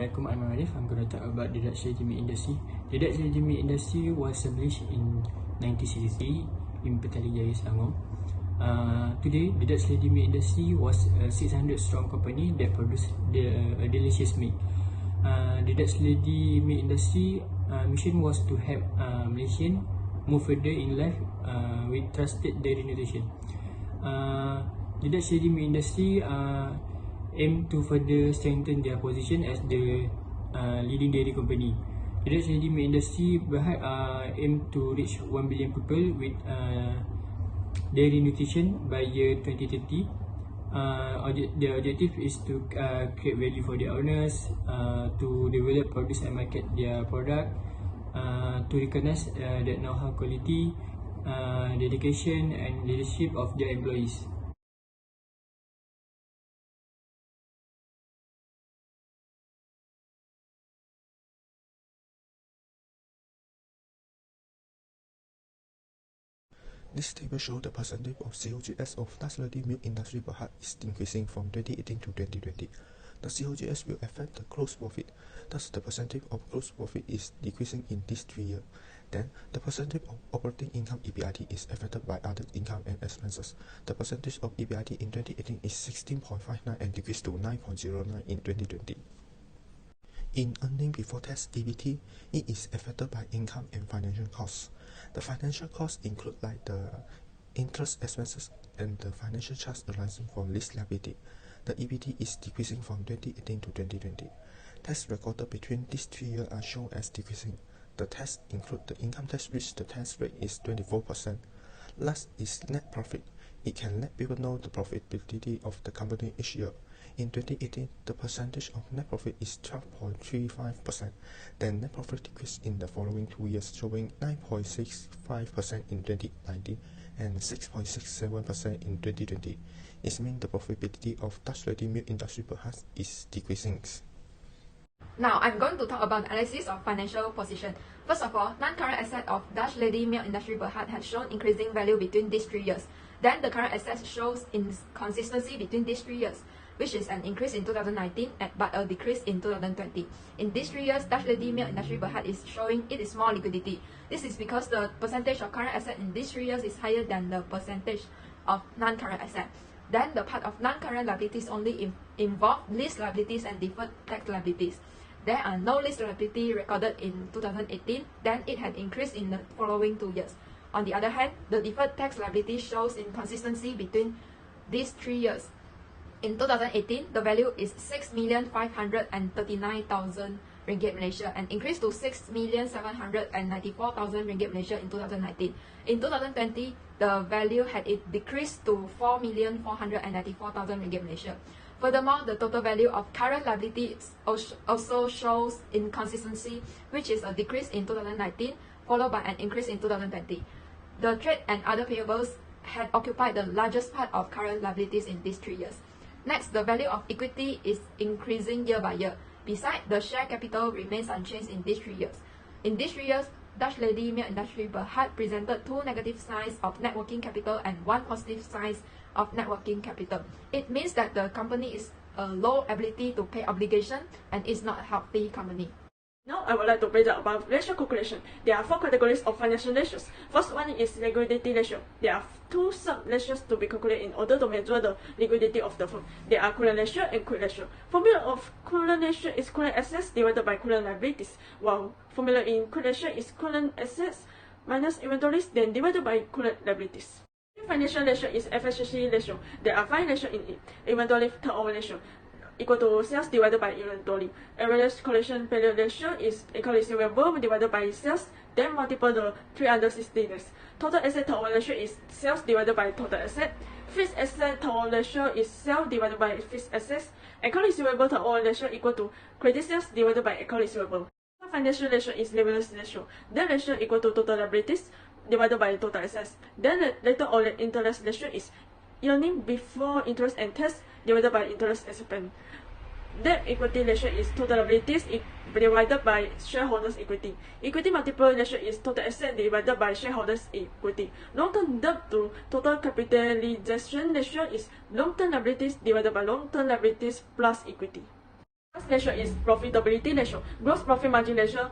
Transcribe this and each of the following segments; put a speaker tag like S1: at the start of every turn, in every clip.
S1: I'm Arif. I'm going to talk about the Dutch legitimate industry. The Dutch legitimate industry was established in 1963 in Petaling Jaya, Selangor. Today, the Dutch legitimate industry was a 600 strong company that produced a delicious meat. The Dutch legitimate industry mission was to help Malaysians move further in life with trusted dairy nutrition. The Dutch legitimate industry aim to further strengthen their position as the leading dairy company. The Dutch legitimate industry Berhad aim to reach 1 billion people with dairy nutrition by year 2030. The objective is to create value for their owners, to develop, produce and market their product, to recognize the know-how, quality, dedication and leadership of their employees.
S2: This table shows the percentage of COGS of Dutch ready milk industry Berhad is increasing from 2018 to 2020. The COGS will affect the gross profit, thus the percentage of gross profit is decreasing in these 3 years. Then, the percentage of operating income EBIT is affected by other income and expenses. The percentage of EBIT in 2018 is 16.59 and decreased to 9.09 in 2020. In earnings before tax (EBT), it is affected by income and financial costs. The financial costs include like the interest expenses and the financial charge arising from lease liability. The EBT is decreasing from 2018 to 2020. Tax recorded between these 3 years are shown as decreasing. The tax include the income tax, which the tax rate is 24%. Last is net profit. It can let people know the profitability of the company each year. In 2018, the percentage of net profit is 12.35%. Then net profit decreased in the following 2 years, showing 9.65% in 2019 and 6.67% in 2020. It means the profitability of Dutch ready milk industry Berhad is decreasing.
S3: Now, I'm going to talk about analysis of financial position. First of all, non-current asset of Dutch ready milk industry Berhad has shown increasing value between these 3 years. Then the current asset shows inconsistency between these 3 years, which is an increase in 2019 but a decrease in 2020. In these 3 years, Dutch ready milk industry Berhad is showing it is more liquidity. This is because the percentage of current asset in these 3 years is higher than the percentage of non-current asset. Then the part of non-current liabilities only involve lease liabilities and deferred tax liabilities. There are no lease liability recorded in 2018, then it had increased in the following 2 years. On the other hand, the deferred tax liability shows inconsistency between these 3 years. In 2018, the value is 6,539,000 ringgit Malaysia and increased to 6,794,000 ringgit Malaysia in 2019. In 2020, the value had decreased to 4,494,000 ringgit Malaysia. Furthermore, the total value of current liabilities also shows inconsistency, which is a decrease in 2019, followed by an increase in 2020. The trade and other payables had occupied the largest part of current liabilities in these 3 years. Next, the value of equity is increasing year by year. Besides, the share capital remains unchanged in these 3 years. In these 3 years, Dutch ready milk industry Berhad presented 2 negative signs of net working capital and 1 positive sign of net working capital. It means that the company is a low ability to pay obligation and is not a healthy company.
S4: Now I would like to present about ratio calculation. There are 4 categories of financial ratios. First one is liquidity ratio. There are 2 sub-ratios to be calculated in order to measure the liquidity of the firm. There are current ratio and quick ratio. Formula of current ratio is current assets divided by current liabilities, while formula in quick ratio is current assets minus inventories then divided by current liabilities. Financial ratio is efficiency ratio. There are 5 ratios in it. Inventory turnover ratio equal to sales divided by inventory. Average collection period ratio is account receivable divided by sales, then multiple the 360 days. Total asset turnover ratio is sales divided by total asset. Fixed asset turnover ratio is sales divided by fixed assets. Account receivable turnover ratio equal to credit sales divided by account receivable. Financial ratio is leverage ratio. Debt ratio equal to total liabilities divided by total assets. Then the later on the interest ratio is earning before interest and tax divided by interest expense. Debt equity ratio is total liabilities divided by shareholders' equity. Equity multiple ratio is total asset divided by shareholders' equity. Long-term debt to total capitalization ratio is long-term liabilities divided by long-term liabilities plus equity. First ratio is profitability ratio. Gross profit margin ratio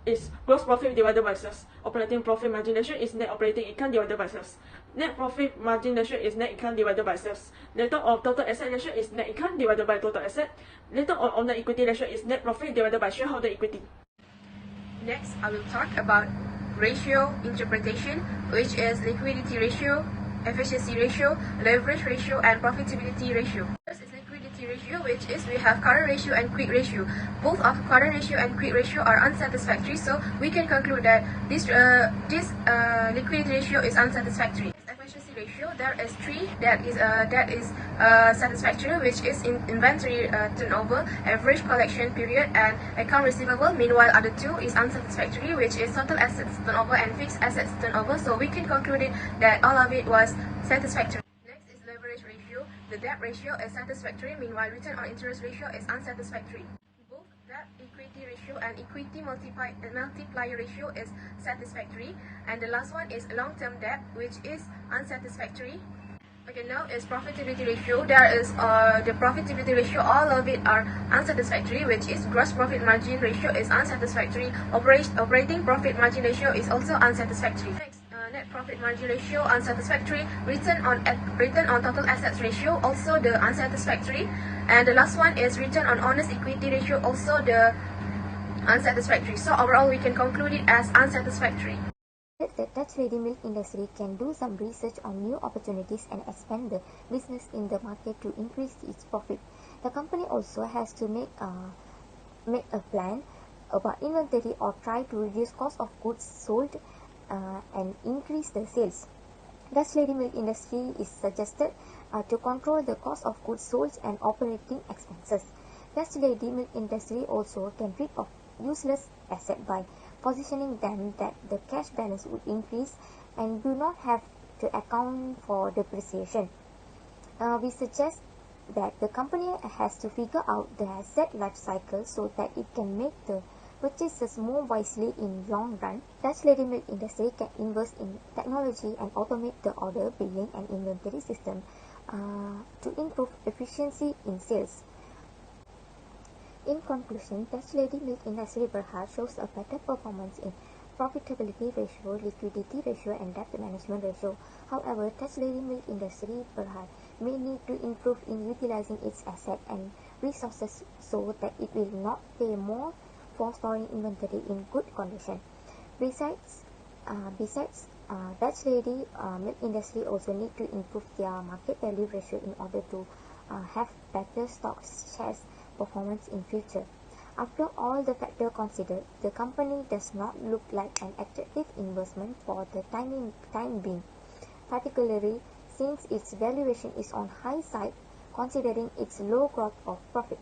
S4: is gross profit divided by sales. Operating profit margin ratio is net operating income divided by sales. Net profit margin ratio is net income divided by sales. Return on total asset ratio is net income divided by total asset. Return on owner equity ratio is net profit divided by shareholder equity.
S3: Next, I will talk about ratio interpretation, which is liquidity ratio, efficiency ratio, leverage ratio, and profitability ratio. First is liquidity ratio, which is we have current ratio and quick ratio. Both of current ratio and quick ratio are unsatisfactory, so we can conclude that this liquidity ratio is unsatisfactory. Efficiency ratio, there is three that is satisfactory, which is inventory turnover, average collection period, and account receivable. Meanwhile, other two is unsatisfactory, which is total assets turnover and fixed assets turnover. So we can conclude that all of it was satisfactory. Next is leverage ratio. The debt ratio is satisfactory, meanwhile return on interest ratio is unsatisfactory. Both debt equity ratio and equity multiplier ratio is satisfactory, and the last one is long-term debt, which is unsatisfactory. Okay, now is profitability ratio. There is the profitability ratio, all of it are unsatisfactory, which is gross profit margin ratio is unsatisfactory. Operating profit margin ratio is also unsatisfactory. Next, net profit margin ratio unsatisfactory. Return on total assets ratio also the unsatisfactory, and the last one is return on owner's equity ratio, also the unsatisfactory. So overall, we can conclude it as unsatisfactory.
S5: The Dutch ready milk industry can do some research on new opportunities and expand the business in the market to increase its profit. The company also has to make a plan about inventory or try to reduce cost of goods sold and increase the sales. Dutch ready milk industry is suggested to control the cost of goods sold and operating expenses. Dutch ready milk industry also can rid of useless asset by positioning them that the cash balance would increase and do not have to account for depreciation. We suggest that the company has to figure out the asset life cycle so that it can make the purchases more wisely in long run. Dutch ready milk industry can invest in technology and automate the order, billing, and inventory system to improve efficiency in sales. In conclusion, Dutch ready milk industry Berhad shows a better performance in profitability ratio, liquidity ratio, and debt management ratio. However, Dutch ready milk industry Berhad may need to improve in utilizing its asset and resources so that it will not pay more for storing inventory in good condition. Besides, Dutch ready milk industry also need to improve their market value ratio in order to have better stock shares performance in future. After all the factors considered, the company does not look like an attractive investment for the time being, particularly since its valuation is on high side considering its low growth of profit.